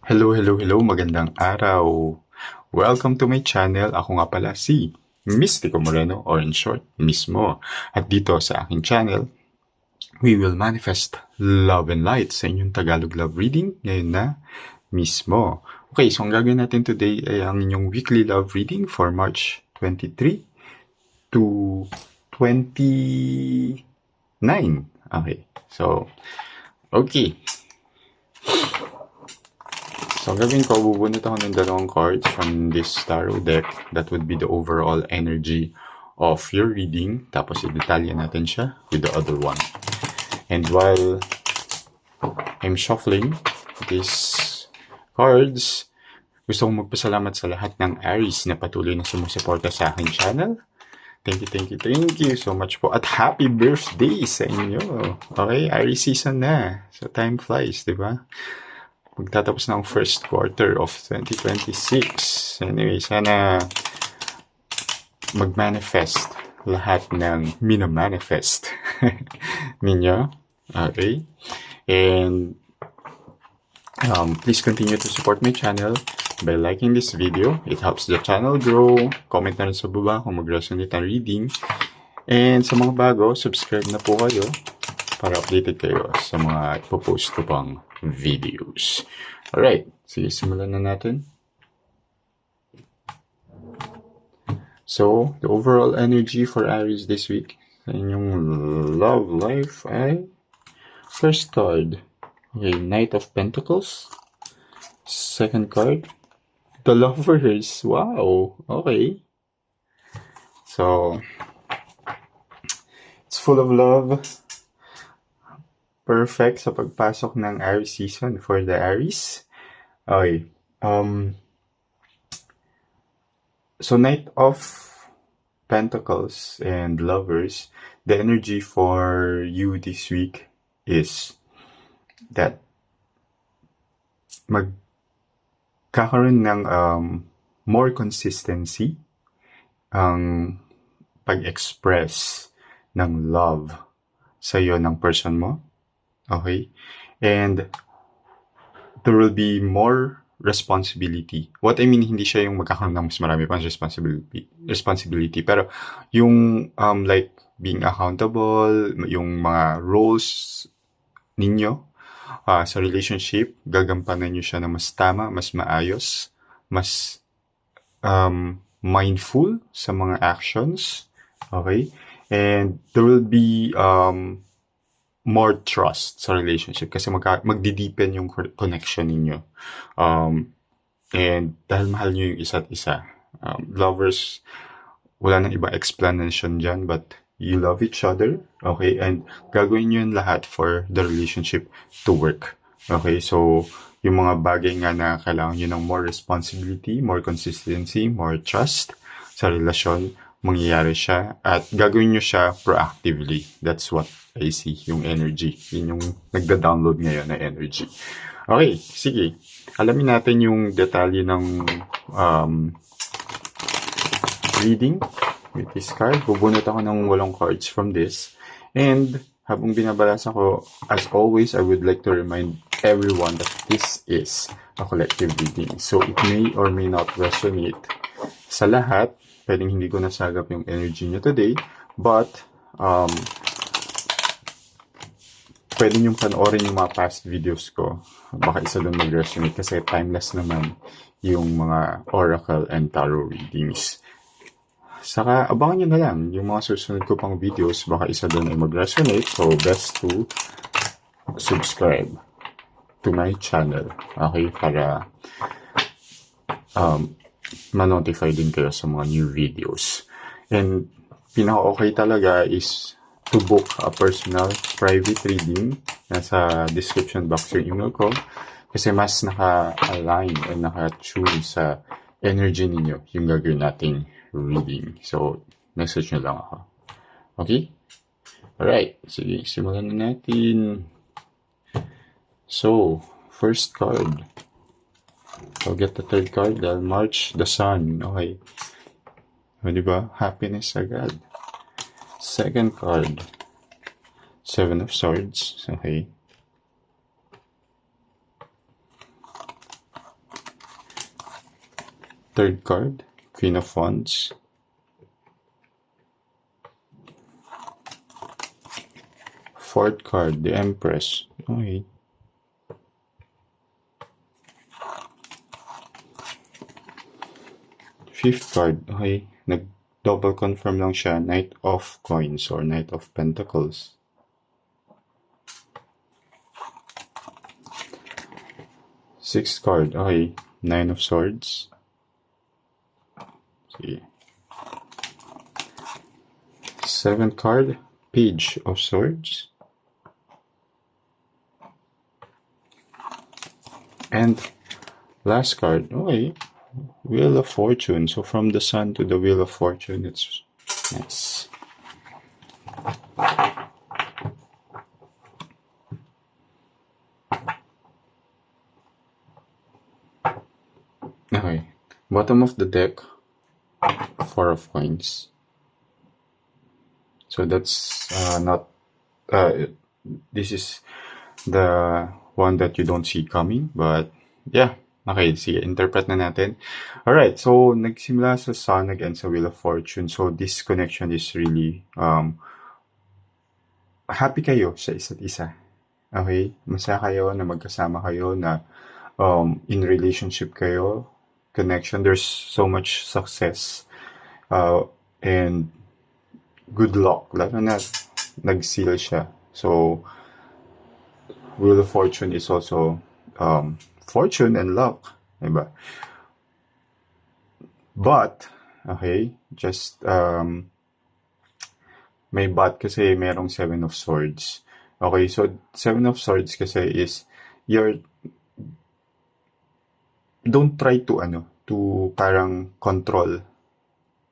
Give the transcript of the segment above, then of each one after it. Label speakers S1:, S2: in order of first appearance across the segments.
S1: Hello, magandang araw. Welcome to my channel. Ako nga pala si Mystico Moreno, or in short, Mismo. At dito sa aking channel, we will manifest love and light sa inyong Tagalog love reading ngayon na mismo. Okay, so ang gagawin natin today ay ang inyong weekly love reading for March 23 to 29. Okay, so, okay. So, ang gagawin ko, bubunot ako ng dalawang cards from this tarot deck. That would be the overall energy of your reading. Tapos, i-detalya natin siya with the other one. And while I'm shuffling these cards, gusto kong magpasalamat sa lahat ng Aries na patuloy na sumusuporta sa aking channel. Thank you so much po. At happy birthday sa inyo. Okay, Aries season na. So, time flies, di ba? Magtatapos na ang first quarter of 2026. Anyway, sana mag-manifest lahat ng minamanifest ninyo. Okay? And please continue to support my channel by liking this video. It helps the channel grow. Comment na rin sa baba kung mag-resonate ang reading. And sa mga bago, subscribe na po kayo para updated kayo sa mga ipopost ko pang videos. Alright, sige, simulan na natin. So, the overall energy for Aries this week sa inyong love life ay first card, okay, Knight of Pentacles. Second card, the Lovers. Wow, okay. So, it's full of love. Perfect sa pagpasok ng Aries season for the Aries. Okay. So, Knight of Pentacles and Lovers, the energy for you this week is that magkakaroon ng more consistency ang pag-express ng love sa iyo ng person mo. Okay? And there will be more responsibility. What I mean, hindi siya yung magkakaroon ng mas marami pang responsibility. Pero yung like being accountable, yung mga roles ninyo sa relationship, gagampanan nyo siya na mas tama, mas maayos, mas mindful sa mga actions. Okay? And there will be more trust sa relationship kasi magdi-deepen yung connection ninyo. And dahil mahal nyo yung isa't isa. Lovers, wala nang iba explanation dyan, but you love each other, okay? And gagawin nyo yun lahat for the relationship to work. Okay, so yung mga bagay nga na kailangan nyo ng more responsibility, more consistency, more trust sa relasyon, mangyayari siya at gagawin nyo siya proactively. That's what I see, yung energy. Yun yung nagda-download ngayon na energy. Okay, sige. Alamin natin yung detalye ng reading with this card. Bubunot ako ng 8 cards from this. And habang binabalasa ko, as always, I would like to remind everyone that this is a collective reading. So it may or may not resonate sa lahat. Pwedeng hindi ko nasagap yung energy niya today, but pwede niyong panoorin yung mga past videos ko. Baka isa doon mag-resonate kasi timeless naman yung mga oracle and tarot readings. Saka abangan nyo na lang yung mga susunod ko pang videos, baka isa doon ay mag-resonate. So best to subscribe to my channel, okay, para ma-notify din kayo sa mga new videos. And pinaka-okay talaga is to book a personal private reading. Nasa description box yung email ko. Kasi mas naka-align and naka-tune sa energy ninyo yung gagawin nating reading. So, message nyo lang ako. Okay? Alright. Sige, simulan na natin. So, first card. I'll get the third card. Dahil March, the Sun. Okay. O, diba? Happiness agad. Second card. 7 of Swords. Okay. Third card, Queen of Wands. Fourth card, the Empress. Okay. Fifth card, okay. Nag-double confirm lang siya, Knight of Coins or Knight of Pentacles. Sixth card, okay. Nine of Swords. See. Seventh card, Page of Swords. And last card, okay. Wheel of Fortune. So from the Sun to the Wheel of Fortune, it's nice. Okay. Bottom of the deck, Four of Coins. So that's not... this is the one that you don't see coming. But yeah. Okay, sige, interpret na natin. Alright, so nagsimula sa Sun again sa Wheel of Fortune. So this connection is really happy kayo sa isa't isa. Okay? Masaya kayo na magkasama kayo, na in relationship kayo, connection. There's so much success and good luck. Lalo na nag-seal siya. So Wheel of Fortune is also fortune and luck, diba? But, okay, just, may but kasi merong Seven of Swords. Okay, so Seven of Swords kasi is, don't try to parang control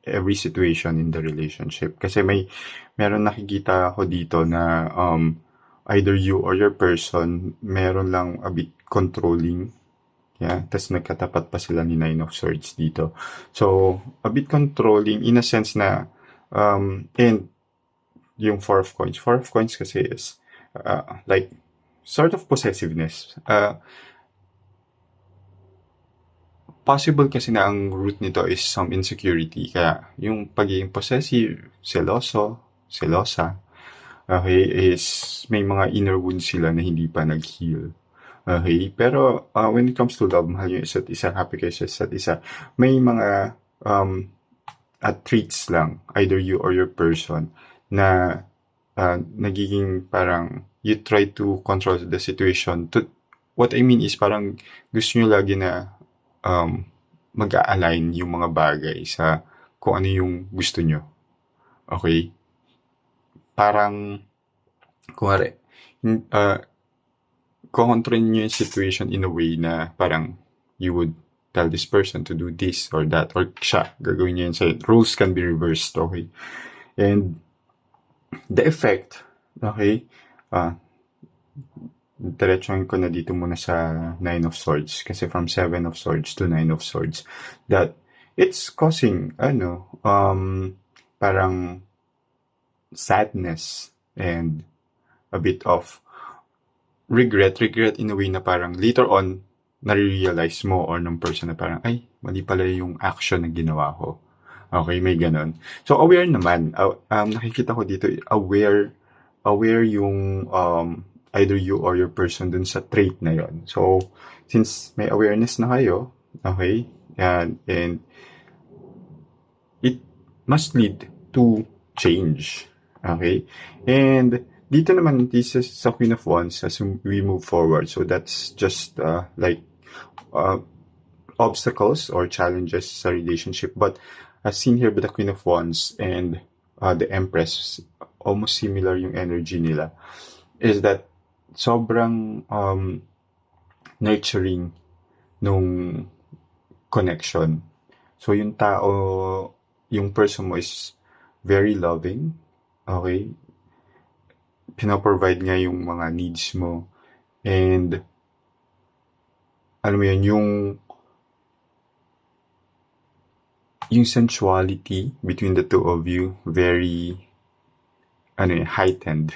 S1: every situation in the relationship. Kasi meron nakikita ako dito na, either you or your person, meron lang a bit controlling. Yeah, tas nagkatapat pa sila ni Nine of Swords dito. So, a bit controlling in a sense na, and yung Four of Coins. Four of Coins kasi is, like, sort of possessiveness. Possible kasi na ang root nito is some insecurity. Kaya, yung pagiging possessive, selosa, okay, is may mga inner wounds sila na hindi pa nag-heal. Okay, pero when it comes to love, mahal yung isa't isa, happy kayo sa isa't isa, may mga traits lang, either you or your person, na nagiging parang you try to control the situation. What I mean is parang gusto nyo lagi na mag-a-align yung mga bagay sa kung ano yung gusto nyo. Okay? Parang, kunwari, control nyo yung situation in a way na parang you would tell this person to do this or that, or siya, gagawin niya yun sa'yo. Roles can be reversed, okay? And the effect, okay, diretsuhin ko na dito muna sa Nine of Swords, kasi from Seven of Swords to Nine of Swords, that it's causing, parang sadness and a bit of regret in a way na parang later on, nare-realize mo or ng person na parang, ay, mali pala yung action na ginawa ko. Okay, may ganon. So, aware naman. Nakikita ko dito, aware yung either you or your person dun sa trait na yon. So, since may awareness na kayo, okay, and it must lead to change. Okay? And dito naman, this is sa Queen of Wands as we move forward. So that's just like obstacles or challenges sa relationship. But as seen here by the Queen of Wands and the Empress, almost similar yung energy nila, is that sobrang nurturing nung connection. So yung tao, yung person mo is very loving, okay? Pinaprovide niya yung mga needs mo. And, alam mo yun, yung sensuality between the two of you, very, heightened.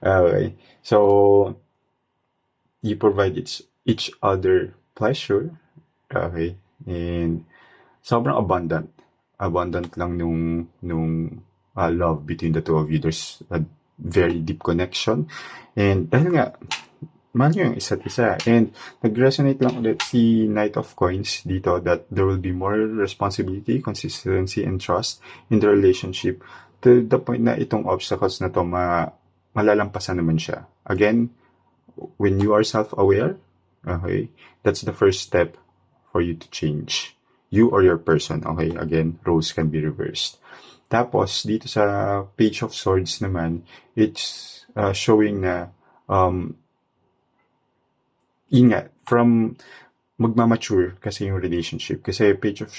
S1: Okay. So, you provide each other pleasure. Okay. And sobrang abundant. Abundant lang nung love between the two of you. There's a very deep connection. And dahil nga, mahal nyo yung isa't isa. And nag-resonate lang ulit si Knight of Coins dito that there will be more responsibility, consistency, and trust in the relationship to the point na itong obstacles na to malalampasan naman siya. Again, when you are self-aware, okay, that's the first step for you to change. You or your person, okay? Again, roles can be reversed. Tapos, dito sa Page of Swords naman, it's showing na, from magmamature kasi yung relationship. Kasi Page of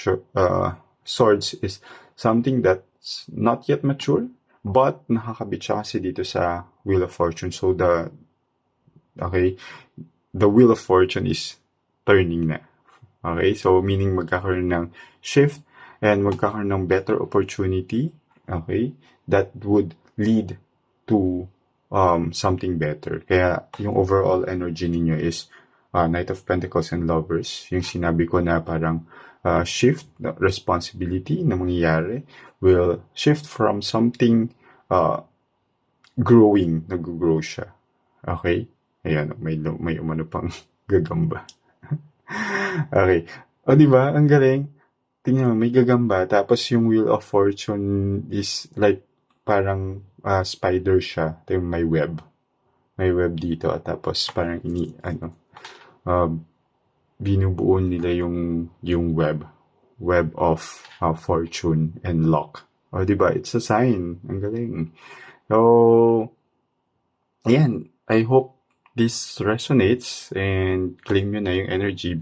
S1: Swords is something that's not yet mature, but nakakabit siya kasi dito sa Wheel of Fortune. So, the Wheel of Fortune is turning na. Okay, so meaning magkakaroon ng shift and magkakaroon ng better opportunity, okay, that would lead to something better. Kaya yung overall energy ninyo is Knight of Pentacles and Lovers. Yung sinabi ko na parang shift, responsibility na mangyayari will shift from something growing, nag-grow siya. Okay? Ayan, may umano pang gagamba. Okay. O, diba? Ang galing. Tingnan mo, may gagamba. Tapos yung Wheel of Fortune is like parang spider siya. Ito yung may web. May web dito. Tapos parang binubuo nila yung web. Web of fortune and luck. O, diba? It's a sign. Ang galing. So, ayan. I hope this resonates and claim nyo na yung energy.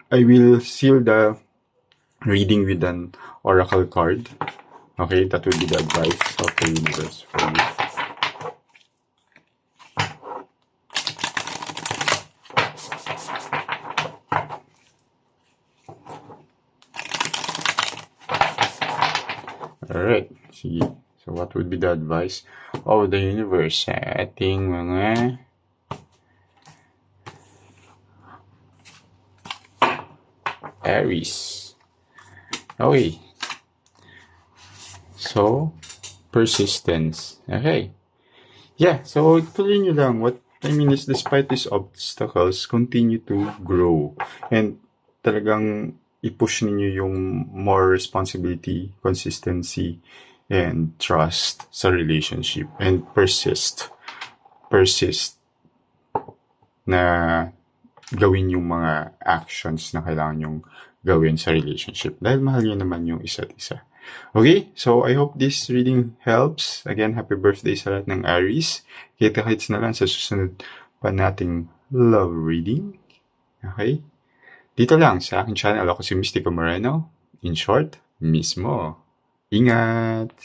S1: I will seal the reading with an oracle card. Okay, that will be the advice of the universe for you. Alright, sige. So what would be the advice of the universe sa ating mga Aries? Okay. So, persistence. Okay. Yeah, so tuloy nyo lang. What I mean is, despite these obstacles, continue to grow. And talagang i-push ninyo yung more responsibility, consistency, and trust sa relationship. And persist. Persist na gawin yung mga actions na kailangan yung gawin sa relationship. Dahil mahal nyo naman yung isa't isa. Okay, so I hope this reading helps. Again, happy birthday sa lahat ng Aries. Kita-kits na lang sa susunod pa nating love reading. Okay? Dito lang sa aking channel. Ako si Mystico Moreno. In short, mismo. Ingat!